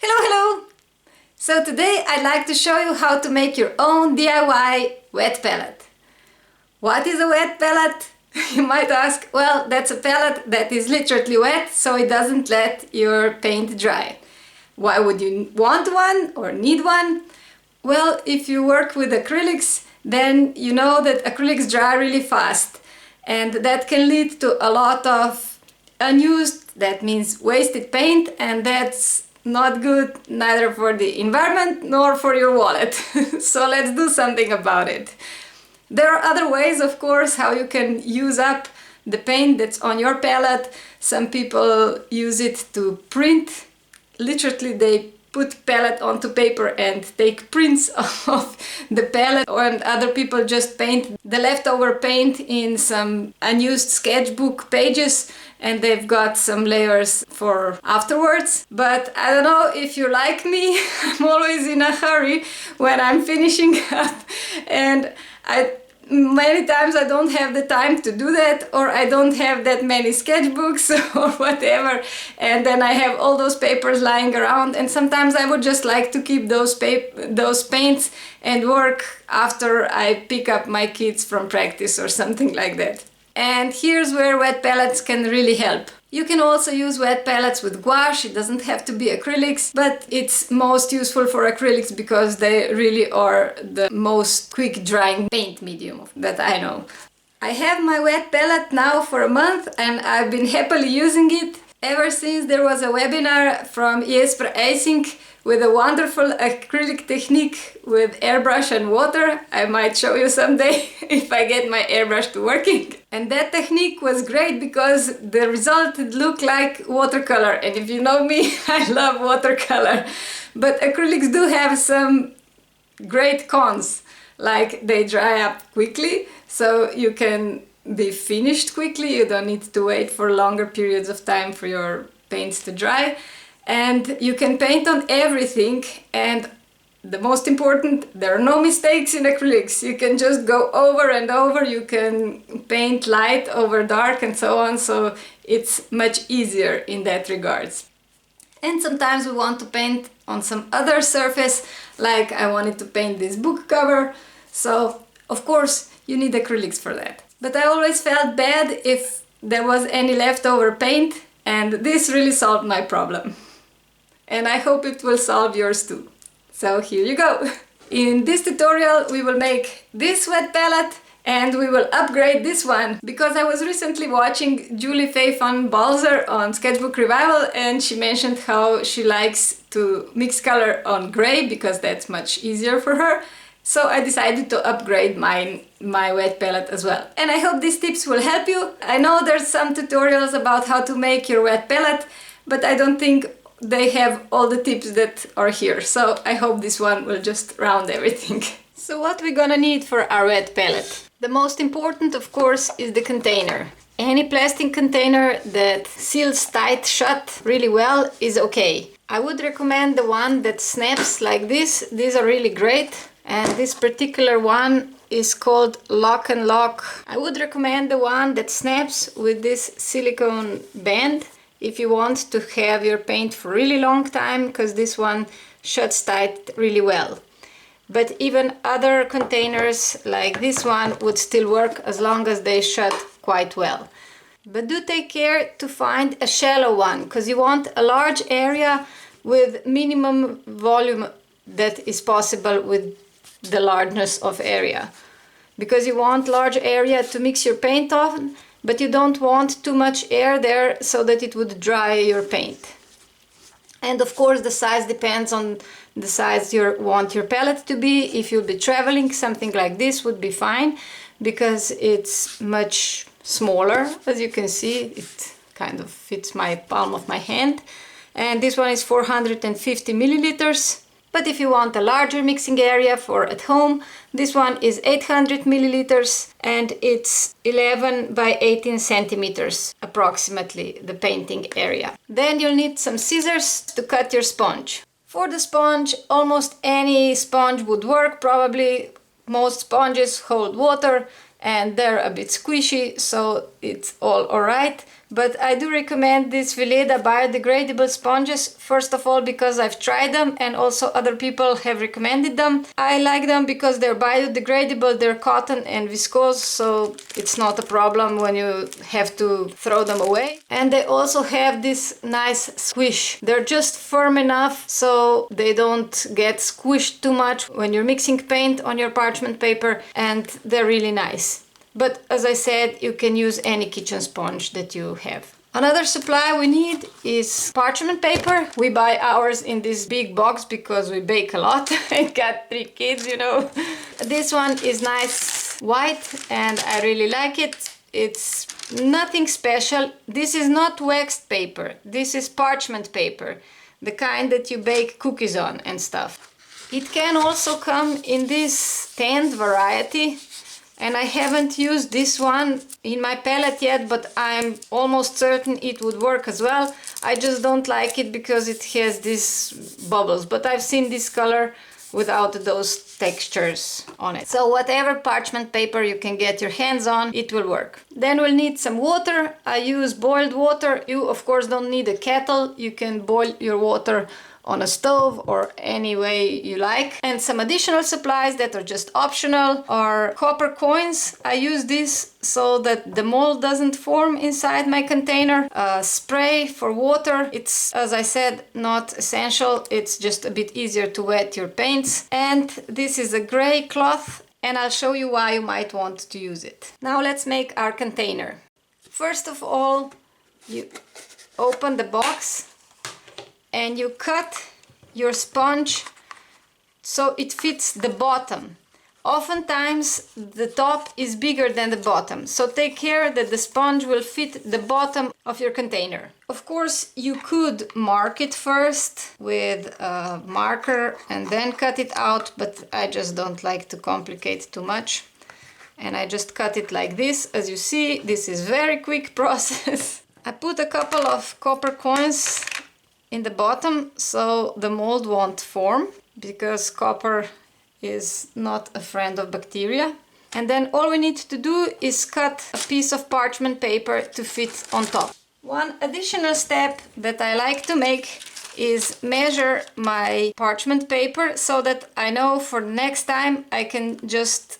Hello, hello! So today I'd like to show you how to make your own DIY wet palette. What is a wet palette? You might ask. Well, that's a palette that is literally wet, so it doesn't let your paint dry. Why would you want one or need one? Well, if you work with acrylics, then you know that acrylics dry really fast, and that can lead to a lot of unused, that means wasted paint, and that's not good neither for the environment nor for your wallet. So let's do something about it. There are other ways, of course, how you can use up the paint that's on your palette. Some people use it to print. Literally, they put palette onto paper and take prints of the palette, and other people just paint the leftover paint in some unused sketchbook pages, and they've got some layers for afterwards. But I don't know if you're like me, I'm always in a hurry when I'm finishing up, and many times I don't have the time to do that, or I don't have that many sketchbooks or whatever, and then I have all those papers lying around, and sometimes I would just like to keep those paints and work after I pick up my kids from practice or something like that. And here's where wet palettes can really help. You can also use wet palettes with gouache. It doesn't have to be acrylics, but it's most useful for acrylics because they really are the most quick drying paint medium that I know. I have my wet palette now for a month, and I've been happily using it ever since there was a webinar from Jesper Eisink with a wonderful acrylic technique with airbrush and water. I might show you someday if I get my airbrush to working. And that technique was great because the result looked like watercolor. And if you know me, I love watercolor. But acrylics do have some great cons, like they dry up quickly, so you can be finished quickly. You don't need to wait for longer periods of time for your paints to dry. And you can paint on everything, and the most important, there are no mistakes in acrylics. You can just go over and over, you can paint light over dark and so on, so it's much easier in that regards. And sometimes we want to paint on some other surface, like I wanted to paint this book cover, so of course you need acrylics for that. But I always felt bad if there was any leftover paint, and this really solved my problem. And I hope it will solve yours too. So here you go. In this tutorial we will make this wet palette, and we will upgrade this one because I was recently watching Julie Faye van Balzer on Sketchbook Revival, and she mentioned how she likes to mix color on gray because that's much easier for her. So I decided to upgrade my wet palette as well. And I hope these tips will help you. I know there's some tutorials about how to make your wet palette, but I don't think they have all the tips that are here. So I hope this one will just round everything. So what we're gonna need for our wet palette? The most important, of course, is the container. Any plastic container that seals tight shut really well is okay. I would recommend the one that snaps like this. These are really great. And this particular one is called Lock and Lock. I would recommend the one that snaps with this silicone band if you want to have your paint for a really long time, because this one shuts tight really well. But even other containers like this one would still work as long as they shut quite well. But do take care to find a shallow one, because you want a large area with minimum volume that is possible with the largeness of area. Because you want large area to mix your paint on, but you don't want too much air there so that it would dry your paint. And of course the size depends on the size you want your palette to be. If you'll be traveling, something like this would be fine because it's much smaller. As you can see, it kind of fits my palm of my hand. And this one is 450 milliliters. But if you want a larger mixing area for at home, this one is 800 milliliters and it's 11 by 18 centimeters approximately, the painting area. Then you'll need some scissors to cut your sponge. For the sponge, almost any sponge would work. Probably most sponges hold water and they're a bit squishy, so it's all alright. But I do recommend these Veleda biodegradable sponges, first of all because I've tried them and also other people have recommended them. I like them because they're biodegradable, they're cotton and viscose, so it's not a problem when you have to throw them away. And they also have this nice squish. They're just firm enough so they don't get squished too much when you're mixing paint on your parchment paper, and they're really nice. But as I said, you can use any kitchen sponge that you have. Another supply we need is parchment paper. We buy ours in this big box because we bake a lot. I got 3 kids, you know. This one is nice white and I really like it. It's nothing special. This is not waxed paper. This is parchment paper, the kind that you bake cookies on and stuff. It can also come in this tanned variety. And I haven't used this one in my palette yet, but I'm almost certain it would work as well. I just don't like it because it has these bubbles, but I've seen this color without those textures on it. So whatever parchment paper you can get your hands on, it will work. Then we'll need some water. I use boiled water. You of course don't need a kettle. You can boil your water on a stove or any way you like. And some additional supplies that are just optional are copper coins. I use this so that the mold doesn't form inside my container. Spray for water. It's, as I said, not essential. It's just a bit easier to wet your paints. And this is a gray cloth, and I'll show you why you might want to use it. Now let's make our container. First of all, you open the box and you cut your sponge so it fits the bottom. Oftentimes the top is bigger than the bottom, so take care that the sponge will fit the bottom of your container. Of course, you could mark it first with a marker and then cut it out, but I just don't like to complicate too much. And I just cut it like this. As you see, this is very quick process. I put a couple of copper coins in the bottom so the mold won't form, because copper is not a friend of bacteria. And then all we need to do is cut a piece of parchment paper to fit on top. One additional step that I like to make is measure my parchment paper so that I know for next time I can just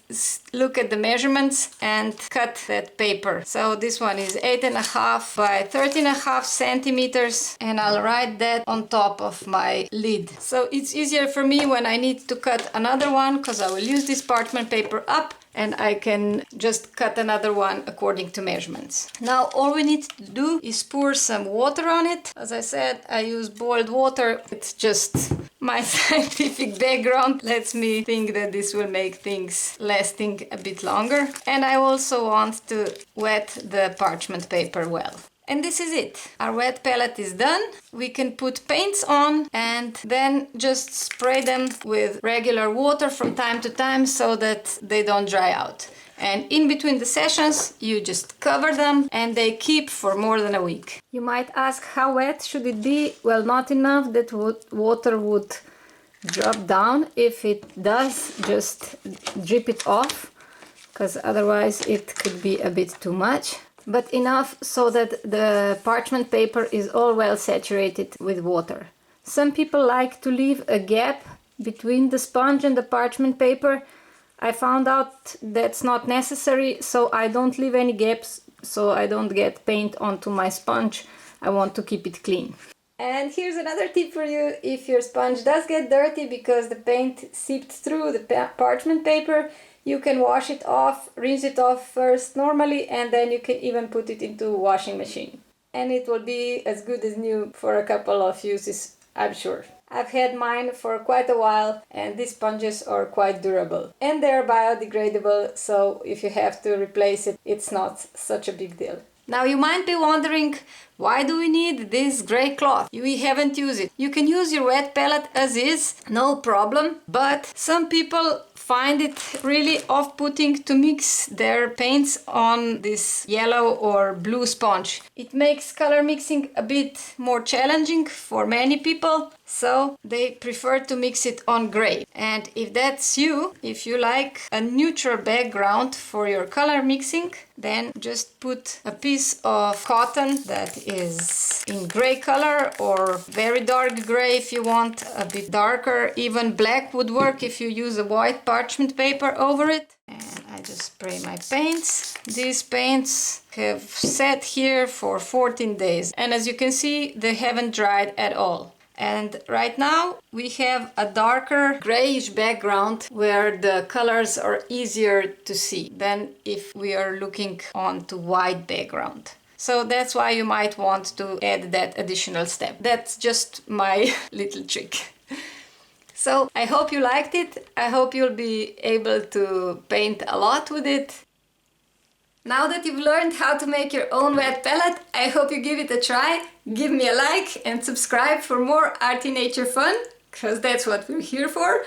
look at the measurements and cut that paper. So this one is 8.5 by 13.5 centimeters, and I'll write that on top of my lid. So it's easier for me when I need to cut another one, because I will use this parchment paper up and I can just cut another one according to measurements. Now all we need to do is pour some water on it. As I said, I use boiled water. It's just my scientific background lets me think that this will make things lasting a bit longer. And I also want to wet the parchment paper well. And this is it. Our wet palette is done. We can put paints on and then just spray them with regular water from time to time so that they don't dry out. And in between the sessions, you just cover them and they keep for more than a week. You might ask, how wet should it be? Well, not enough that water would drop down. If it does, just drip it off, because otherwise it could be a bit too much. But enough so that the parchment paper is all well saturated with water. Some people like to leave a gap between the sponge and the parchment paper. I found out that's not necessary, so I don't leave any gaps so I don't get paint onto my sponge. I want to keep it clean. And here's another tip for you. If your sponge does get dirty because the paint seeped through the parchment paper, you can wash it off, rinse it off first normally, and then you can even put it into a washing machine. And it will be as good as new for a couple of uses, I'm sure. I've had mine for quite a while and these sponges are quite durable. And they're biodegradable, so if you have to replace it, it's not such a big deal. Now you might be wondering, Why do we need this gray cloth? We haven't used it. You can use your wet palette as is, no problem, but some people find it really off-putting to mix their paints on this yellow or blue sponge. It makes color mixing a bit more challenging for many people, so they prefer to mix it on gray. And if that's you, if you like a neutral background for your color mixing, then just put a piece of cotton that is in gray color or very dark gray if you want a bit darker. Even black would work if you use a white parchment paper over it. And I just spray my paints. These paints have sat here for 14 days. And as you can see, they haven't dried at all. And right now we have a darker grayish background where the colors are easier to see than if we are looking onto white background. So that's why you might want to add that additional step. That's just my little trick. So I hope you liked it. I hope you'll be able to paint a lot with it. Now that you've learned how to make your own wet palette, I hope you give it a try. Give me a like and subscribe for more arty nature fun, because that's what we're here for.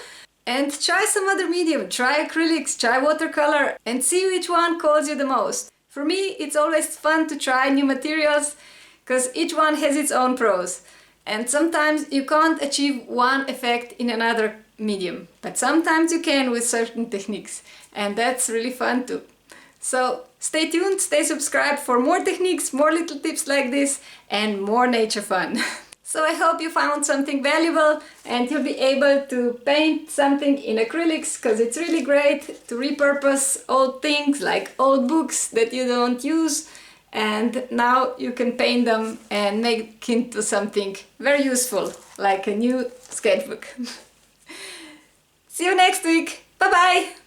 And try some other medium, try acrylics, try watercolor, and see which one calls you the most. For me, it's always fun to try new materials, because each one has its own pros. And sometimes you can't achieve one effect in another medium, but sometimes you can with certain techniques, and that's really fun too. So stay tuned, stay subscribed for more techniques, more little tips like this, and more nature fun. So I hope you found something valuable and you'll be able to paint something in acrylics, because it's really great to repurpose old things like old books that you don't use, and now you can paint them and make into something very useful, like a new sketchbook. See you next week. Bye bye!